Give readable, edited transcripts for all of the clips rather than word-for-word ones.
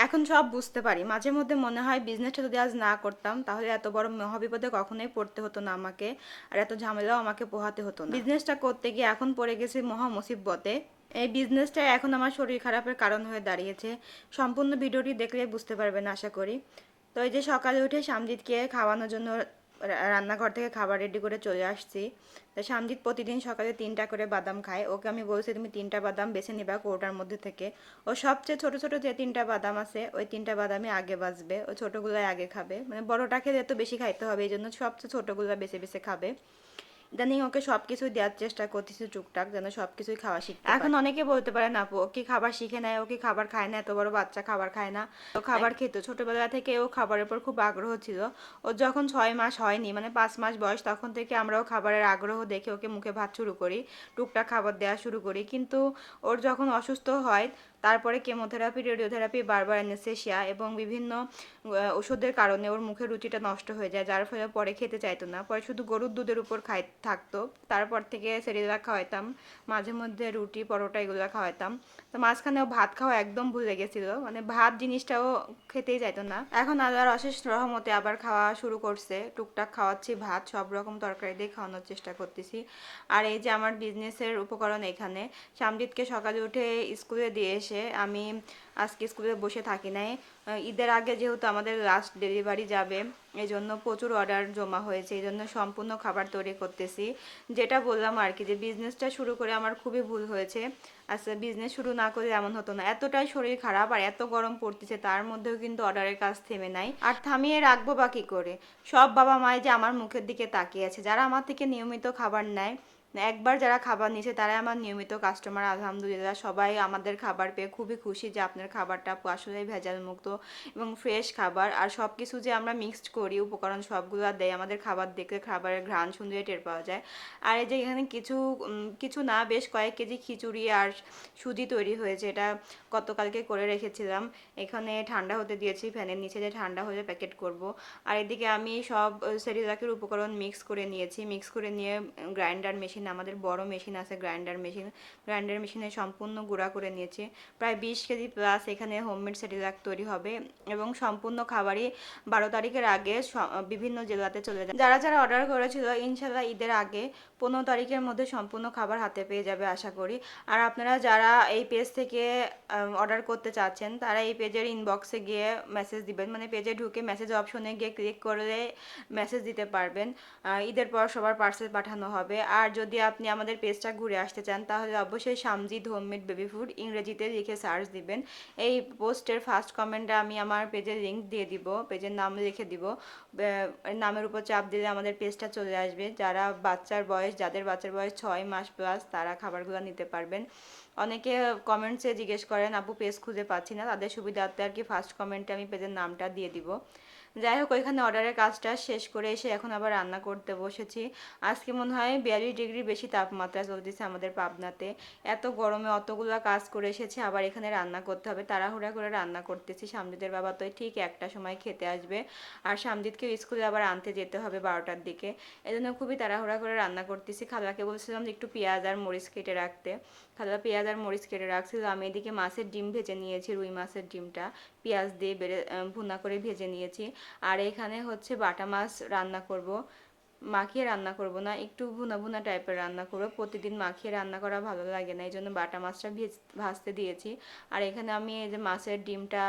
এখন সব বুঝতে পারি। মাঝে মধ্যে মনে হয় বিজনেসটা যদি আজ না করতাম তাহলে এত বড় মহাবিপদে কখনোই পড়তে হতো না আমাকে, আর এত ঝামেলাও আমাকে পোহাতে হতো না। বিজনেসটা করতে গিয়ে এখন পড়ে গেছি মহা মুসিবতে। এই বিজনেসটা এখন আমার শরীর খারাপের কারণ হয়ে দাঁড়িয়েছে। সম্পূর্ণ ভিডিওটি দেখলে বুঝতে পারবেন আশা করি। তো এই যে সকালে উঠে সামজিৎকে খাওয়ানোর জন্য রান্নাঘর থেকে খাবার রেডি করে চলে আসছি। তো সামজিৎ প্রতিদিন সকালে 3টা করে বাদাম খায়। ওকে আমি বলছি তুমি 3টা বাদাম বেছে নিবা কৌটার মধ্যে থেকে। ও সবচেয়ে ছোট ছোট যে 3টা বাদাম আছে ওই 3টা বাদামই আগে বাছবে, ও ছোটোগুলোই আগে খাবে। মানে বড়টা খেলে তো বেশি খাইতে হবে, এই জন্য সবচেয়ে ছোটোগুলো বেছে বেছে খাবে। ইদানিং ওকে সব কিছুই দেওয়ার চেষ্টা করতেছি টুকটাক, যেন সব কিছুই খাওয়া শিখতে পারে। এখন অনেকে বলতে পারেন আপু ও কি খাবার শিখে নেয়, ও কি খাবার খায় না, এত বড় বাচ্চা খাবার খায় না। ও খাবার খেত, ছোটবেলা থেকে ও খাবারের উপর খুব আগ্রহ ছিল। ও যখন 6 মাস হয়নি মানে 5 মাস বয়স, তখন থেকে আমরাও খাবারের আগ্রহ দেখে ওকে মুখে ভাত শুরু করি, টুকটাক খাবার দেওয়া শুরু করি। কিন্তু ওর যখন অসুস্থ হয়, তারপরে কেমোথেরাপি, রেডিওথেরাপি, বারবার অ্যানেস্থেসিয়া এবং বিভিন্ন ওষুধের কারণে ওর মুখের রুচিটা নষ্ট হয়ে যায়, যার ফলে পরে খেতে চাইতো না। পরে শুধু গরুর দুধের উপর থাকতো। তারপর থেকে সেরিলাক খাওয়াইতাম, মাঝে মধ্যে রুটি পরোটা এগুলো খাওয়াইতাম। তো মাঝখানে ও ভাত খাওয়া একদম ভুলে গেছিলো, মানে ভাত জিনিসটাও খেতেই চাইতো না। এখন আল্লাহর অশেষ রহমতে আবার খাওয়া শুরু করছে, টুকটাক খাওয়াচ্ছি ভাত, সব রকম তরকারি দিয়ে খাওয়ানোর চেষ্টা করতেছি। আর এই যে আমার বিজনেসের উপকরণ এখানে, সামজিৎকে সকালে উঠে স্কুলে দিয়ে এসে আমি আজকে স্কুলে বসে থাকি নাই। ঈদের আগে যেহেতু আমাদের লাস্ট ডেলিভারি যাবে, এই জন্য প্রচুর অর্ডার জমা হয়েছে, এই জন্য সম্পূর্ণ খাবার তৈরি করতেছি। যেটা বললাম আর কি, যে বিজনেসটা শুরু করে আমার খুবই ভুল হয়েছে। আচ্ছা, বিজনেস শুরু না করলে এমন হতো না। এতটাই শরীর খারাপ আর এত গরম পড়তেছে, তার মধ্যেও কিন্তু অর্ডারের কাজ থেমে নাই। আর থামিয়ে রাখবো বা কী করে? সব বাবা মাই যে আমার মুখের দিকে তাকিয়ে আছে, যারা আমার থেকে নিয়মিত খাবার নেয়, একবার যারা খাবার নিয়েছে তারাই আমার নিয়মিত কাস্টমার। আলহামদুলিল্লাহ সবাই আমাদের খাবার পেয়ে খুবই খুশি যে আপনার খাবারটা আসলেই ভেজাল মুক্ত এবং ফ্রেশ খাবার। আর সব কিছু যে আমরা মিক্সড করি, উপকরণ সবগুলো দেয়, আমাদের খাবার দেখলে খাবারের ঘ্রাণ সুন্দর টের পাওয়া যায়। আর এই যে এখানে কিছু না, বেশ কয়েক কেজি খিচুড়ি আর সুজি তৈরি হয়েছে, এটা গতকালকে করে রেখেছিলাম। এখানে ঠান্ডা হতে দিয়েছি ফ্যানের নিচে, যে ঠান্ডা হলে প্যাকেট করব। আর এদিকে আমি সব সেরিলাকের উপকরণ মিক্স করে নিয়েছি। মিক্স করে নিয়ে গ্রাইন্ডার মেশিন, আমাদের বড় মেশিন আছে গ্রাইন্ডার মেশিনে সম্পূর্ণ গুঁড়া করে নিয়েছি। প্রায় 20 কেজি প্লাস এখানে হোমমেড সেরিলাক তৈরি হবে এবং সম্পূর্ণ খাবারই 12 তারিখের আগে বিভিন্ন জেলাতে চলে যায়। যারা যারা অর্ডার করেছিল ইনশাল্লাহ ঈদের আগে 15 তারিখের মধ্যে সম্পূর্ণ খাবার হাতে পেয়ে যাবে আশা করি। আর আপনারা যারা এই পেজ থেকে অর্ডার করতে চাচ্ছেন, তারা এই পেজের ইনবক্সে গিয়ে মেসেজ দিবেন, মানে পেজে ঢুকে মেসেজ অপশনে গিয়ে ক্লিক করলে মেসেজ দিতে পারবেন। ঈদের পর সবার পার্সেল পাঠানো হবে। আর যদি আপনি আমাদের পেজটা ঘুরে আসতে চান, তাহলে অবশ্যই সামজিদ হোমমেড বেবি ফুড ইংরেজিতে লিখে সার্চ দিবেন। এই পোস্টের ফার্স্ট কমেন্টে আমি আমার পেজের লিঙ্ক দিয়ে দিব, পেজের নাম লিখে দিব। নামের উপর চাপ দিলে আমাদের পেজটা চলে আসবে। যাদের বাচ্চার বয়স 6 মাস প্লাস, তারা খাবারগুলো নিতে পারবেন। অনেকে কমেন্টসে জিজ্ঞেস করেন আপু পেজ খুঁজে পাচ্ছি না, তাদের সুবিধার্থে আর কি ফার্স্ট কমেন্টে আমি পেজের নামটা দিয়ে দিব। যাই হোক, ওইখানে অর্ডারের কাজটা শেষ করে এসে এখন আবার রান্না করতে বসেছি। আজকে মনে হয় 42 ডিগ্রি বেশি তাপমাত্রা চলতেছে আমাদের পাবনাতে। এত গরমে অতগুলো কাজ করে এসেছে, আবার এখানে রান্না করতে হবে। তাড়াহুড়া করে রান্না করতেছি। সামজিদের বাবা তো ঠিক একটা সময় খেতে আসবে, আর সামজিদকে স্কুলে আবার আনতে যেতে হবে 12টার দিকে। এজন্য খুবই তাড়াহুড়া করে রান্না করতেছি। খালাকে বলছিলাম যে একটু পেঁয়াজ আর মরিচ কেটে রাখতে, খালা পেঁয়াজ আর মরিচ কেটে রাখছিল। আমি এদিকে মাছের ডিম ভেজে নিয়েছি, রুই মাছের ডিমটা পেঁয়াজ দিয়ে ভুনা করে ভেজে নিয়েছি। আর এখানে হচ্ছে বাটা মাছ রান্না করব, মাখিয়ে রান্না করব না, একটু ভুনা ভুনা টাইপের রান্না করব। প্রতিদিন মাখিয়ে রান্না করা ভালো লাগে না, এই জন্য বাটা মাছটা ভাজতে দিয়েছি। আর এখানে আমি এই যে মাছের ডিমটা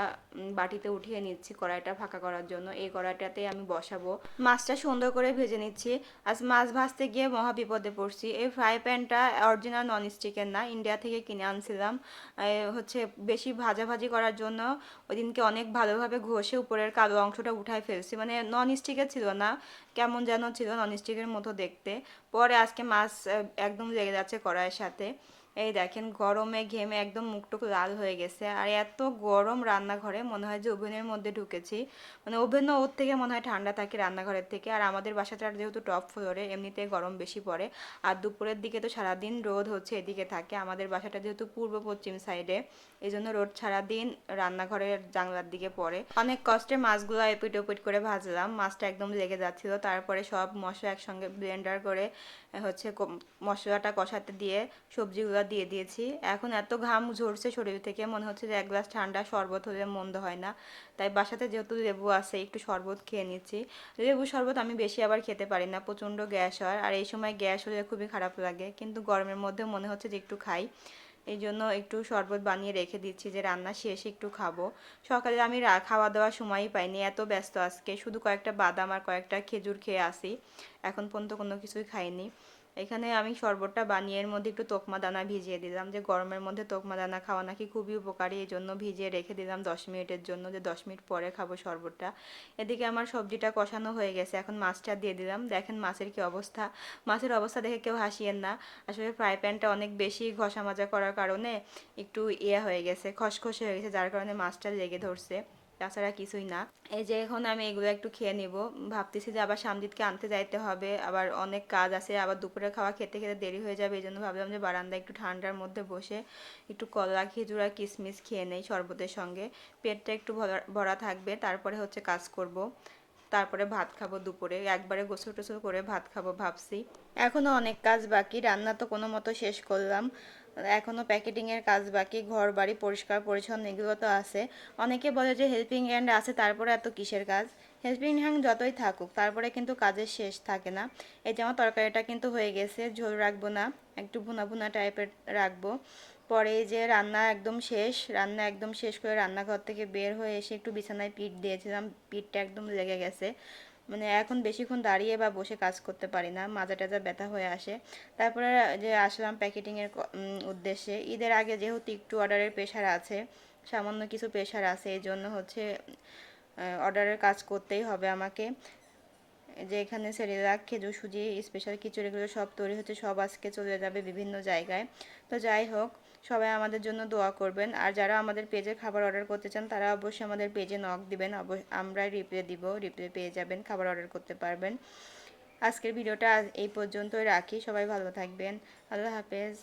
বাটিতে উঠিয়ে নিচ্ছি কড়াইটা ফাঁকা করার জন্য। এই কড়াইটাতেই আমি বসাবো। মাছটা সুন্দর করে ভেজে নিচ্ছি। আজ মাছ ভাজতে গিয়ে মহা বিপদে পড়ছি। এই ফ্রাই প্যানটা অরিজিনাল ননস্টিকের না, ইন্ডিয়া থেকে কিনে আনছিলাম। হচ্ছে বেশি ভাজাভাজি করার জন্য ওই দিনকে অনেক ভালোভাবে ঘষে উপরের কালো অংশটা উঠাই ফেলছি, মানে ননস্টিকের ছিল না, কেমন যেন ছিল ননস্টিকের মতো দেখতে। পরে আজকে মাছ একদম লেগে যাচ্ছে কড়াইয়ের সাথে। এই দেখেন গরমে ঘেমে একদম মুখটুক লাল হয়ে গেছে। আর এত গরম রান্নাঘরে, মনে হয় যে ওভেনের মধ্যে ঢুকেছি। মানে ওভেনও ওর থেকে মনে হয় ঠান্ডা থাকে রান্নাঘরের থেকে। আর আমাদের বাসাটা যেহেতু টপ ফ্লোরে, এমনিতে গরম বেশি পড়ে। আর দুপুরের দিকে তো সারাদিন রোদ হচ্ছে এদিকে থাকে। আমাদের বাসাটা যেহেতু পূর্ব পশ্চিম সাইডে, এই জন্য রোদ সারাদিন রান্নাঘরের জানলার দিকে পড়ে। অনেক কষ্টে মাছগুলো এপিট ওপিট করে ভাজলাম, মাছটা একদম লেগে যাচ্ছিল। তারপরে সব মশলা একসঙ্গে ব্লেন্ডার করে হচ্ছে মশলাটা কষাতে দিয়ে সবজিগুলো এগুলো দিয়ে দিয়েছি। এখন এত ঘাম ঝরছে শরীর থেকে, মনে হচ্ছে যে এক গ্লাস ঠান্ডা শরবত হলে মন্দ হয় না। তাই বাসাতে যেহেতু লেবু আছে একটু শরবত খেয়ে নিচ্ছি। লেবু শরবত আমি বেশি আবার খেতে পারি না, প্রচণ্ড গ্যাস হয়, আর এই সময় গ্যাস হলে খুবই খারাপ লাগে, কিন্তু গরমের মধ্যে মনে হচ্ছে যে একটু খাই, এই জন্য একটু শরবত বানিয়ে রেখে দিচ্ছি যে রান্না শেষে একটু খাবো। সকালে আমি খাওয়া দাওয়ার সময়ই পাইনি, এত ব্যস্ত আজকে, শুধু কয়েকটা বাদাম আর কয়েকটা খেজুর খেয়ে আসি, এখন পর্যন্ত কোনো কিছুই খাইনি। এখানে আমি শরবতটা বানিয়ে এর মধ্যে একটু তোকমা দানা ভিজিয়ে দিলাম, যে গরমের মধ্যে তোকমা দানা খাওয়া নাকি খুবই উপকারী, এই জন্য ভিজিয়ে রেখে দিলাম 10 মিনিটের জন্য, যে 10 মিনিট পরে খাবো শরবতটা। এদিকে আমার সবজিটা কষানো হয়ে গেছে, এখন মাছটা দিয়ে দিলাম। দেখেন মাছের কি অবস্থা, মাছের অবস্থা দেখে কেউ হাসিয়েন না, আসলে ফ্রাই প্যানটা অনেক বেশি ঘষা মাজা করার কারণে একটু হয়ে গেছে, খসখসে হয়ে গেছে, যার কারণে মাছটা লেগে ধরছে, তাছাড়া কিছুই না। এই যে এখন আমি এগুলো একটু খেয়ে নিব, ভাবতেছি যে আবার সামজিৎকে আনতে যাইতে হবে, আবার অনেক কাজ আছে, আবার দুপুরে খাওয়া খেতে খেতে দেরি হয়ে যাবে, এই জন্য ভাবলাম যে বারান্দায় একটু ঠান্ডার মধ্যে বসে একটু কলা খেজুর আর কিশমিশ খেয়ে নেই শরবতের সঙ্গে, পেটটা একটু ভরা ভরা থাকবে, তারপরে হচ্ছে কাজ করব, তারপরে ভাত খাবো দুপুরে, একবারে গোসল টোসল করে ভাত খাবো ভাবছি। এখনো অনেক কাজ বাকি, রান্না তো কোনো মতো শেষ করলাম, এখনো প্যাকেটিংয়ের কাজ বাকি, ঘর বাড়ি পরিষ্কার পরিচ্ছন্ন এগুলো তো আছে। অনেকে বলে যে হেল্পিং হ্যান্ড আছে তারপরে এত কিসের কাজ, হেল্পিং হ্যান্ড যতই থাকুক তারপরে কিন্তু কাজের শেষ থাকে না। এই যে আমার তরকারিটা কিন্তু হয়ে গেছে, ঝোল রাখবো না, একটু ভুনা ভুনা টাইপের রাখবো। পরে এই যে রান্না একদম শেষ, রান্না একদম শেষ করে রান্নাঘর থেকে বের হয়ে এসে একটু বিছানায় পিঠ দিয়েছিলাম, পিঠটা একদম লেগে গেছে, মানে এখন বেশিক্ষণ দাঁড়িয়ে বা বসে কাজ করতে পারি না, মাজা টাজা ব্যথা হয়ে আসে। তারপরে যে আসলাম প্যাকেটিংয়ের উদ্দেশ্যে, ঈদের আগে যেহেতু একটু অর্ডারের প্রেশার আছে, সামান্য কিছু প্রেশার আছে, এই জন্য হচ্ছে অর্ডারের কাজ করতেই হবে আমাকে। যে এখানে সেরেলাক খেজুর সুজি স্পেশাল খিচুড়িগুলো সব তৈরি হচ্ছে, সব আজকে চলে যাবে বিভিন্ন জায়গায়। তো যাই হোক, সবাই আমাদের জন্য দোয়া করবেন, আর যারা আমাদের পেজে খাবার অর্ডার করতে চান তারা অবশ্যই আমাদের পেজে নক দিবেন, আমরা রিপ্লাই দিব, রিপ্লাই পেয়ে যাবেন, খাবার অর্ডার করতে পারবেন। আজকের ভিডিওটা এই পর্যন্তই রাখি, সবাই ভালো থাকবেন, আল্লাহ হাফেজ।